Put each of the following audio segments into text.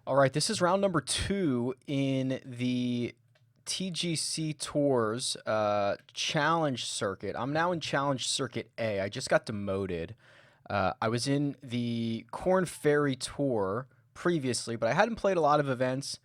All right, this is round number 2 in the TGC Tours Challenge Circuit. I'm now in Challenge Circuit A. I just got demoted. I was in the Korn Ferry Tour previously, but I hadn't played a lot of events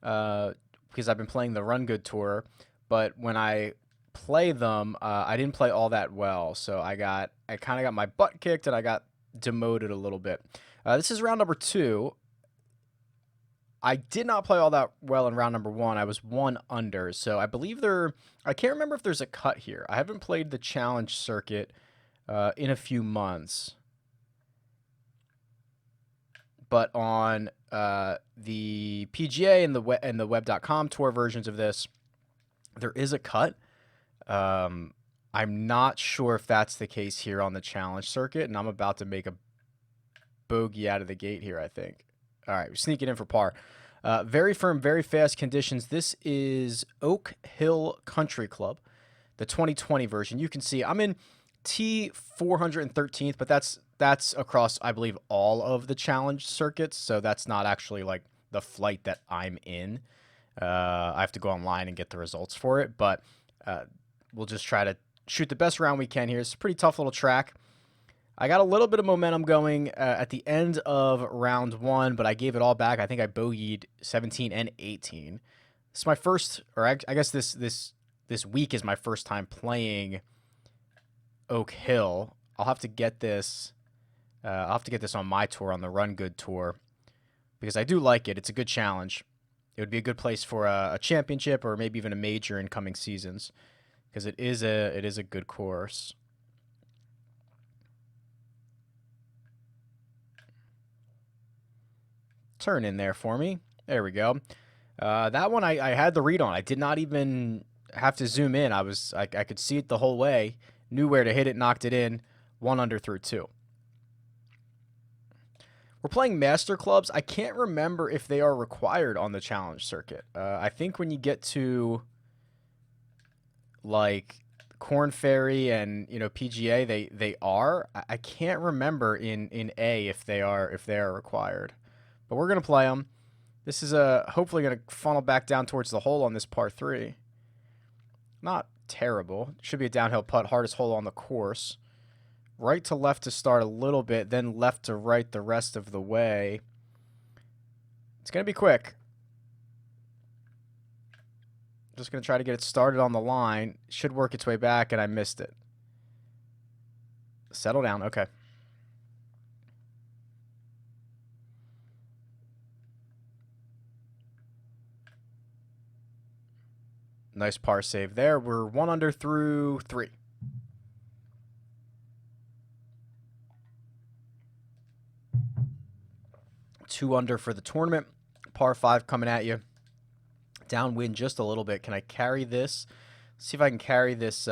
because I've been playing the RickRunGood Tour. But when I play them, I didn't play all that well, so I kind of got my butt kicked and I got demoted a little bit. This is round number 2. I did not play all that well in round number 1. I was 1 under, so I believe I can't remember if there's a cut here. I haven't played the challenge circuit in a few months. But on the PGA and the web.com tour versions of this, there is a cut. I'm not sure if that's the case here on the challenge circuit, and I'm about to make a bogey out of the gate here, I think. All right, we're sneaking in for par. Very firm, very fast conditions. This is Oak Hill Country Club, the 2020 version. You can see I'm in T413th, but that's across, I believe, all of the challenge circuits, so that's not actually like the flight that I'm in. I have to go online and get the results for it, but we'll just try to shoot the best round we can here. It's a pretty tough little track. I got a little bit of momentum going at the end of round 1, but I gave it all back. I think I bogeyed 17 and 18. This is my first, or I guess this week is my first time playing Oak Hill. I'll have to get this. I'll have to get this on my tour, on the RickRunGood tour, because I do like it. It's a good challenge. It would be a good place for a championship or maybe even a major in coming seasons, because it is a good course. Turn in there for me. There we go. That one I had the read on. I did not even have to zoom in. I could see it the whole way. Knew where to hit it, knocked it in. 1 under through 2. We're playing master clubs. I can't remember if they are required on the challenge circuit. I think when you get to like Korn Ferry and PGA, they are. I can't remember in A if they are required. But we're going to play them. This is hopefully going to funnel back down towards the hole on this par 3. Not terrible. Should be a downhill putt, hardest hole on the course. Right to left to start a little bit, then left to right the rest of the way. It's going to be quick. Just going to try to get it started on the line. Should work its way back, and I missed it. Settle down. Okay. Nice par save there. We're 1 under through 3. Two under for the tournament. Par 5 coming at you. Downwind just a little bit. Can I carry this? See if I can carry this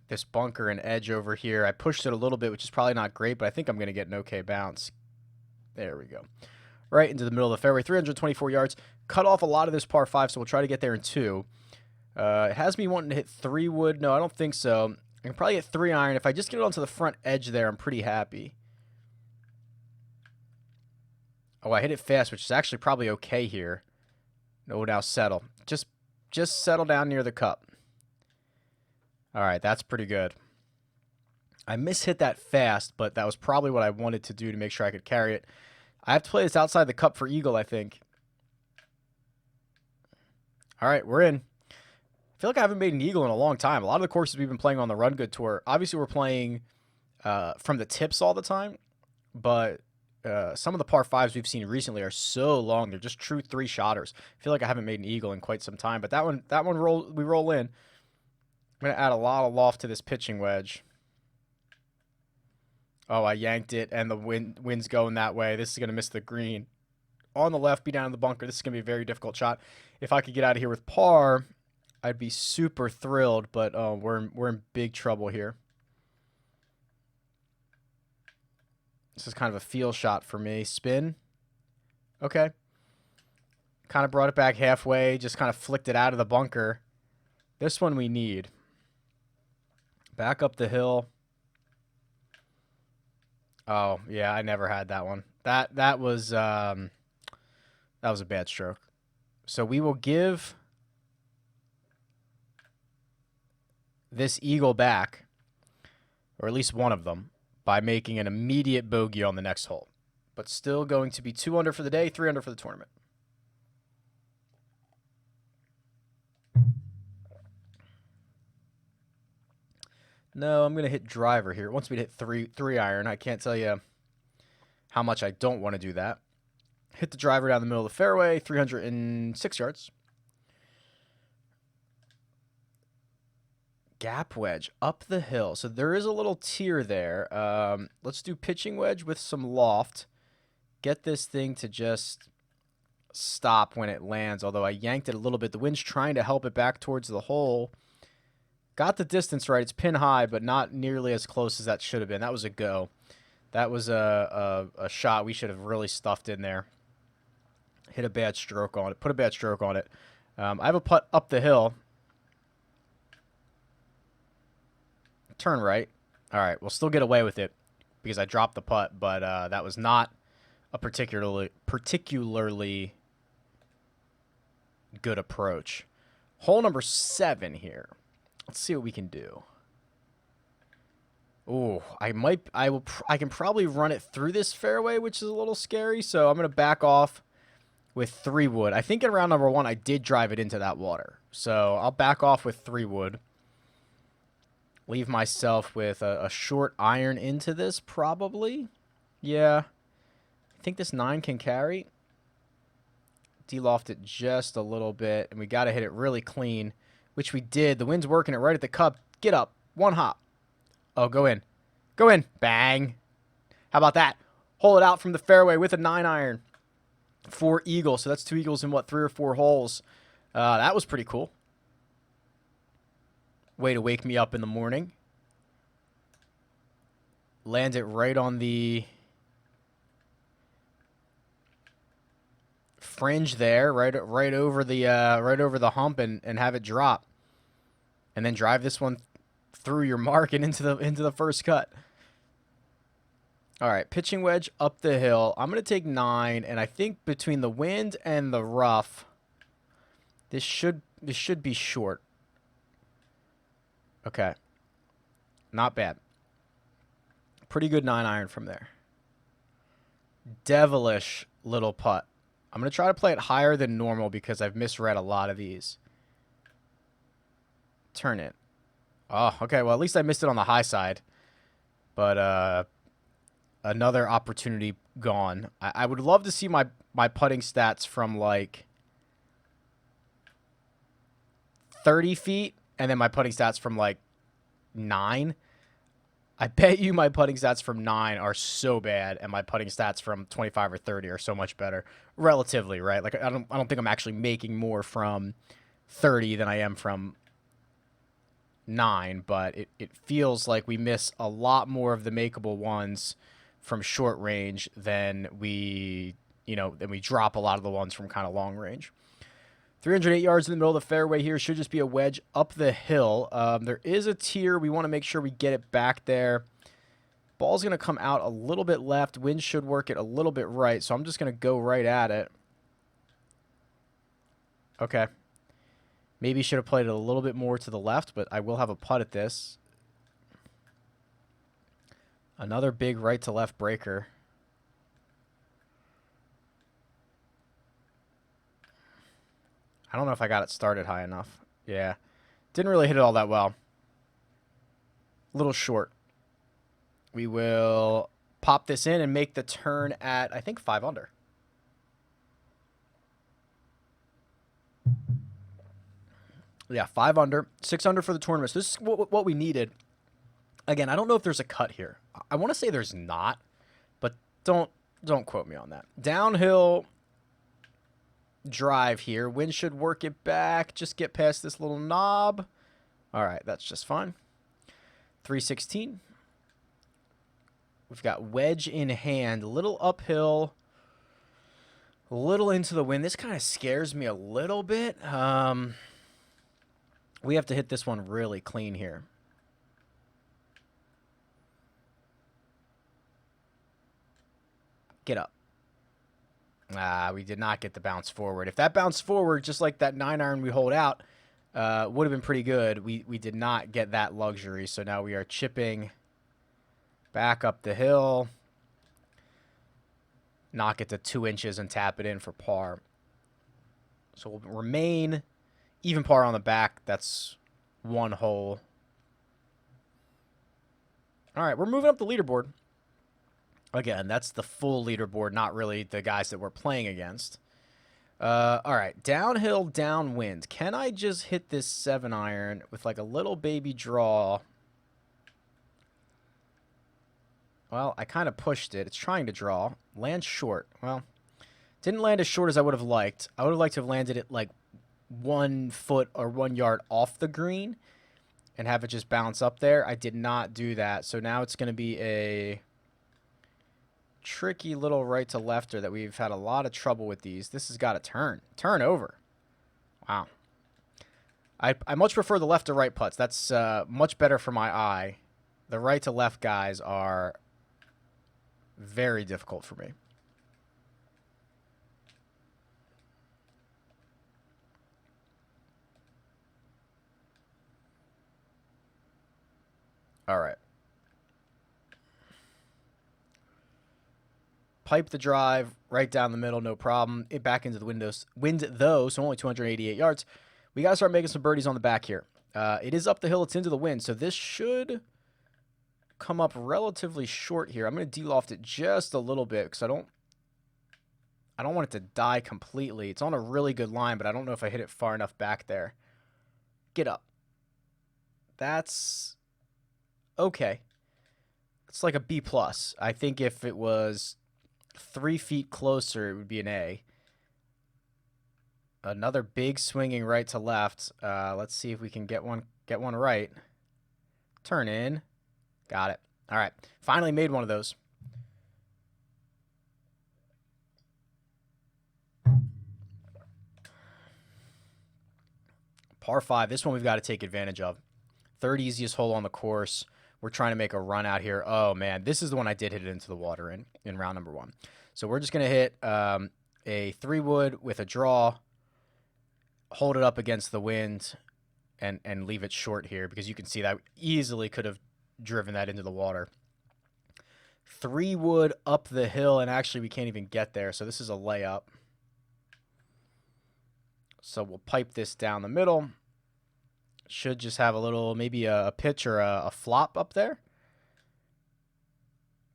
this bunker and edge over here. I pushed it a little bit, which is probably not great, but I think I'm going to get an okay bounce. There we go. Right into the middle of the fairway. 324 yards. Cut off a lot of this par 5, so we'll try to get there in 2. It has me wanting to hit 3 wood. No, I don't think so. I can probably hit 3 iron. If I just get it onto the front edge there, I'm pretty happy. Oh, I hit it fast, which is actually probably okay here. No, now settle. Just settle down near the cup. All right, that's pretty good. I mishit that fast, but that was probably what I wanted to do to make sure I could carry it. I have to play this outside the cup for eagle, I think. All right, we're in. I feel like I haven't made an eagle in a long time. A lot of the courses we've been playing on the RickRunGood tour, obviously we're playing from the tips all the time, but some of the par 5s we've seen recently are so long. They're just true 3-shotters. I feel like I haven't made an eagle in quite some time, but that one we roll in. I'm going to add a lot of loft to this pitching wedge. Oh, I yanked it, and the wind's going that way. This is going to miss the green. On the left, be down in the bunker. This is going to be a very difficult shot. If I could get out of here with par, I'd be super thrilled, but we're in big trouble here. This is kind of a feel shot for me. Spin. Okay. Kind of brought it back halfway. Just kind of flicked it out of the bunker. This one we need. Back up the hill. Oh, yeah, I never had that one. That was That was a bad stroke. So we will give this eagle back, or at least one of them, by making an immediate bogey on the next hole. But still going to be 2 under for the day, 3 under for the tournament. No, I'm going to hit driver here. It wants me to hit three iron. I can't tell you how much I don't want to do that. Hit the driver down the middle of the fairway, 306 yards. Gap wedge up the hill. So there is a little tier there. Let's do pitching wedge with some loft. Get this thing to just stop when it lands, although I yanked it a little bit. The wind's trying to help it back towards the hole. Got the distance right. It's pin high, but not nearly as close as that should have been. That was a go. That was a shot we should have really stuffed in there. Hit a bad stroke on it. Put a bad stroke on it. I have a putt up the hill. Turn right. All right, we'll still get away with it because I dropped the putt, but that was not a particularly good approach. Hole number 7 here. Let's see what we can do. Oh, I can probably run it through this fairway, which is a little scary. So I'm gonna back off with 3 wood. I think in round number 1 I did drive it into that water, so I'll back off with 3 wood. Leave myself with a short iron into this, probably. Yeah, I think this 9 can carry. De-loft it just a little bit, and we got to hit it really clean, which we did. The wind's working it right at the cup. Get up. 1 hop. Oh, go in. Go in. Bang. How about that? Hole it out from the fairway with a 9 iron. 4 eagles. So that's 2 eagles in, what, 3 or 4 holes. That was pretty cool. Way to wake me up in the morning. Land it right on the fringe there, right over the hump, and have it drop, and then drive this one through your mark and into the first cut. All right, pitching wedge up the hill. I'm gonna take 9, and I think between the wind and the rough, this should be short. Okay, not bad. Pretty good 9 iron from there. Devilish little putt. I'm going to try to play it higher than normal because I've misread a lot of these. Turn it. Oh, okay. Well, at least I missed it on the high side. But another opportunity gone. I would love to see my putting stats from like 30 feet and then my putting stats from like 9. I bet you my putting stats from 9 are so bad, and my putting stats from 25 or 30 are so much better, relatively, right? Like I don't think I'm actually making more from 30 than I am from 9, but it feels like we miss a lot more of the makeable ones from short range than we drop a lot of the ones from kind of long range. 308 yards in the middle of the fairway here. Should just be a wedge up the hill. There is a tier. We want to make sure we get it back there. Ball's going to come out a little bit left. Wind should work it a little bit right, so I'm just going to go right at it. Okay. Maybe should have played it a little bit more to the left, but I will have a putt at this. Another big right to left breaker. I don't know if I got it started high enough. Yeah. Didn't really hit it all that well. A little short. We will pop this in and make the turn at, I think, 5 under. Yeah, 5 under. 6 under for the tournament. So this is what we needed. Again, I don't know if there's a cut here. I want to say there's not, but don't quote me on that. Downhill drive here. Wind should work it back. Just get past this little knob. All right, that's just fine. 316. We've got wedge in hand. A little uphill. A little into the wind. This kind of scares me a little bit. We have to hit this one really clean here. Get up. We did not get the bounce forward. If that bounced forward, just like that 9-iron we hold out, would have been pretty good. We did not get that luxury, so now we are chipping back up the hill. Knock it to 2 inches and tap it in for par. So we'll remain even par on the back. That's 1 hole. All right, we're moving up the leaderboard. Again, that's the full leaderboard, not really the guys that we're playing against. All right, downhill, downwind. Can I just hit this 7-iron with like a little baby draw? Well, I kind of pushed it. It's trying to draw. Land short. Well, didn't land as short as I would have liked. I would have liked to have landed it like 1 foot or 1 yard off the green and have it just bounce up there. I did not do that. So now it's going to be a tricky little right to lefter that we've had a lot of trouble with these. This has got to turn over. Wow. I much prefer the left to right putts. That's much better for my eye. The right to left guys are very difficult for me. All right. Pipe the drive right down the middle, no problem. It back into the wind though, so only 288 yards. We got to start making some birdies on the back here. It is up the hill. It's into the wind, so this should come up relatively short here. I'm going to de-loft it just a little bit because I don't want it to die completely. It's on a really good line, but I don't know if I hit it far enough back there. Get up. That's okay. It's like a B+. I think if it was 3 feet closer, it would be an A. Another big swinging right to left. Let's see if we can get one right. Turn in. Got it. All right. Finally made one of those. Par 5. This one we've got to take advantage of. Third easiest hole on the course. We're trying to make a run out here. Oh, man. This is the one I did hit it into the water in round number 1. So we're just going to hit a 3-wood with a draw, hold it up against the wind, and leave it short here because you can see that easily could have driven that into the water. 3-wood up the hill, and actually we can't even get there, so this is a layup. So we'll pipe this down the middle. Should just have a little, maybe a pitch or a flop up there.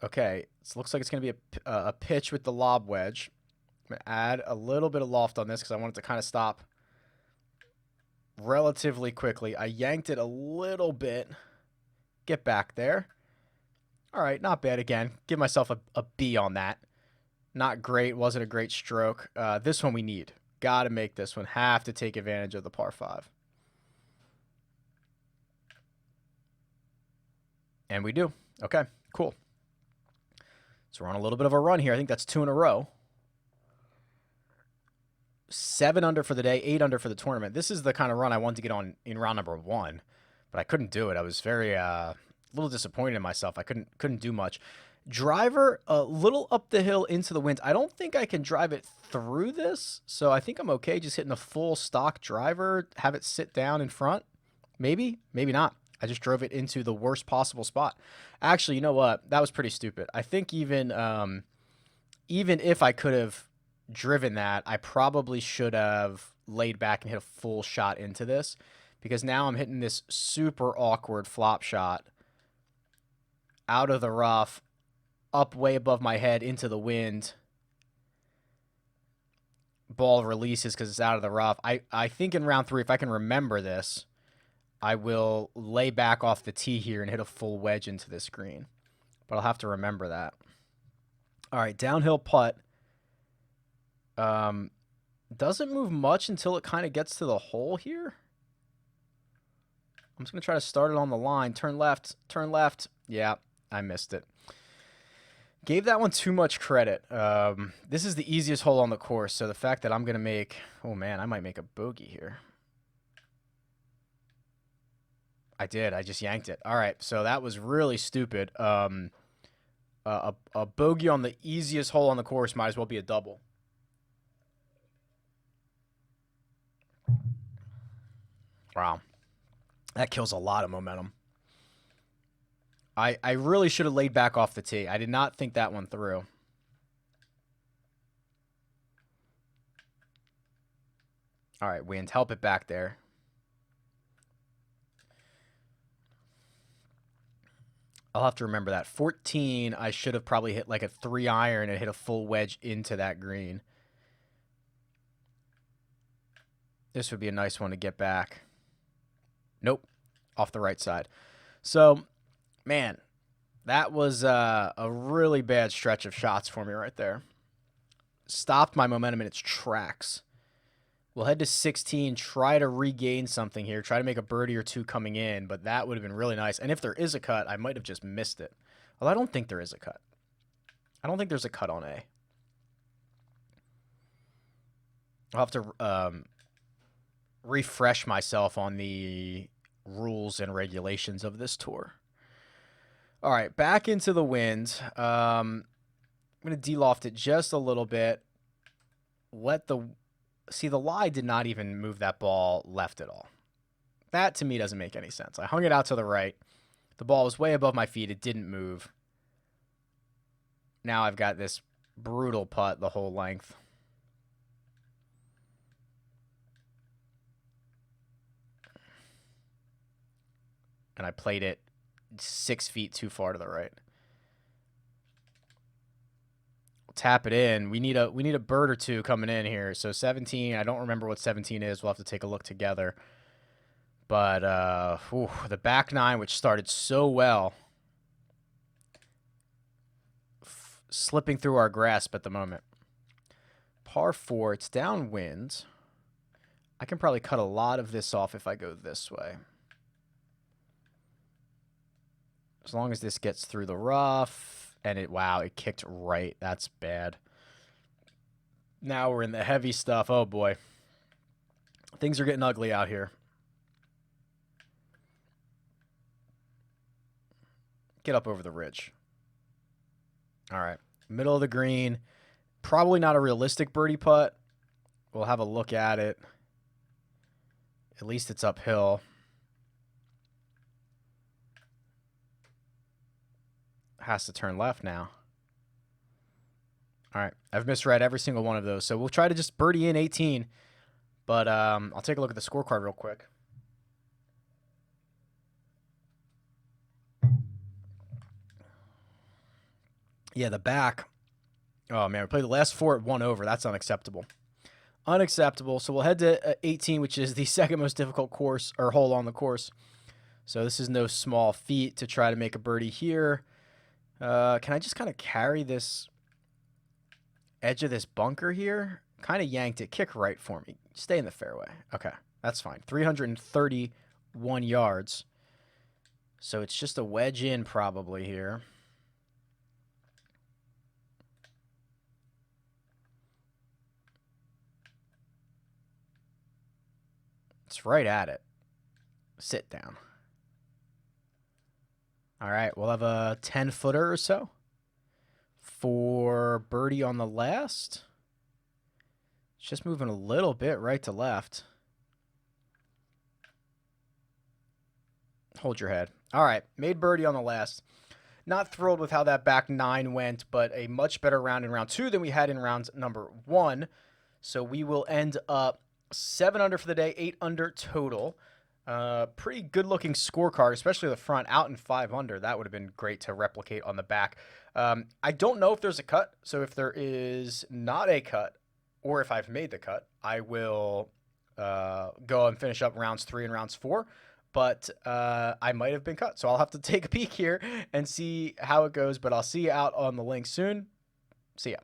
Okay, it looks like it's going to be a pitch with the lob wedge. I'm going to add a little bit of loft on this because I want it to kind of stop relatively quickly. I yanked it a little bit. Get back there. All right, not bad again. Give myself a B on that. Not great. Wasn't a great stroke. This one we need. Got to make this one. Have to take advantage of the par 5. And we do. Okay, cool. So we're on a little bit of a run here. I think that's 2 in a row. 7 under for the day, 8 under for the tournament. This is the kind of run I wanted to get on in round number 1, but I couldn't do it. I was very a little disappointed in myself. I couldn't do much. Driver a little up the hill into the wind. I don't think I can drive it through this, so I think I'm okay just hitting a full stock driver, have it sit down in front. Maybe, maybe not. I just drove it into the worst possible spot. Actually, you know what? That was pretty stupid. I think even if I could have driven that, I probably should have laid back and hit a full shot into this because now I'm hitting this super awkward flop shot out of the rough, up way above my head into the wind. Ball releases because it's out of the rough. I think in round 3, if I can remember this, I will lay back off the tee here and hit a full wedge into this green. But I'll have to remember that. All right, downhill putt. Doesn't move much until it kind of gets to the hole here. I'm just going to try to start it on the line. Turn left, turn left. Yeah, I missed it. Gave that one too much credit. This is the easiest hole on the course, so the fact that I'm going to make... Oh, man, I might make a bogey here. I did. I just yanked it. All right, so that was really stupid. A bogey on the easiest hole on the course might as well be a double. Wow. That kills a lot of momentum. I really should have laid back off the tee. I did not think that one through. All right, wind. Help it back there. I'll have to remember that. 14, I should have probably hit like a 3-iron and hit a full wedge into that green. This would be a nice one to get back. Nope. Off the right side. So, man, that was a really bad stretch of shots for me right there. Stopped my momentum in its tracks. We'll head to 16, try to regain something here, try to make a birdie or two coming in, but that would have been really nice. And if there is a cut, I might have just missed it. Although I don't think there is a cut. I don't think there's a cut on A. I'll have to refresh myself on the rules and regulations of this tour. All right, back into the wind. I'm going to de-loft it just a little bit. See, the lie did not even move that ball left at all. That, to me, doesn't make any sense. I hung it out to the right. The ball was way above my feet. It didn't move. Now I've got this brutal putt the whole length. And I played it 6 feet too far to the right. Tap it in. We need a bird or two coming in here. So 17, I don't remember what 17 is. We'll have to take a look together. But the back nine, which started so well, slipping through our grasp at the moment. Par 4, it's downwind. I can probably cut a lot of this off if I go this way. As long as this gets through the rough. And wow, it kicked right. That's bad. Now we're in the heavy stuff. Oh, boy. Things are getting ugly out here. Get up over the ridge. All right. Middle of the green. Probably not a realistic birdie putt. We'll have a look at it. At least it's uphill. Has to turn left now. All right. I've misread every single one of those. So we'll try to just birdie in 18. But I'll take a look at the scorecard real quick. Yeah, the back. Oh, man. We played the last 4 at 1 over. That's unacceptable. Unacceptable. So we'll head to 18, which is the second most difficult course or hole on the course. So this is no small feat to try to make a birdie here. Can I just kind of carry this edge of this bunker here? Kind of yanked it. Kick right for me. Stay in the fairway. Okay, that's fine. 331 yards. So it's just a wedge in probably here. It's right at it. Sit down. All right, we'll have a 10-footer or so for birdie on the last. It's just moving a little bit right to left. Hold your head. All right, made birdie on the last. Not thrilled with how that back 9 went, but a much better round in round 2 than we had in round number 1. So we will end up 7 under for the day, 8 under total. Pretty good-looking scorecard, especially the front, out in 5 under. That would have been great to replicate on the back. I don't know if there's a cut, so if there is not a cut, or if I've made the cut, I will go and finish up rounds 3 and rounds 4. But I might have been cut, so I'll have to take a peek here and see how it goes. But I'll see you out on the link soon. See ya.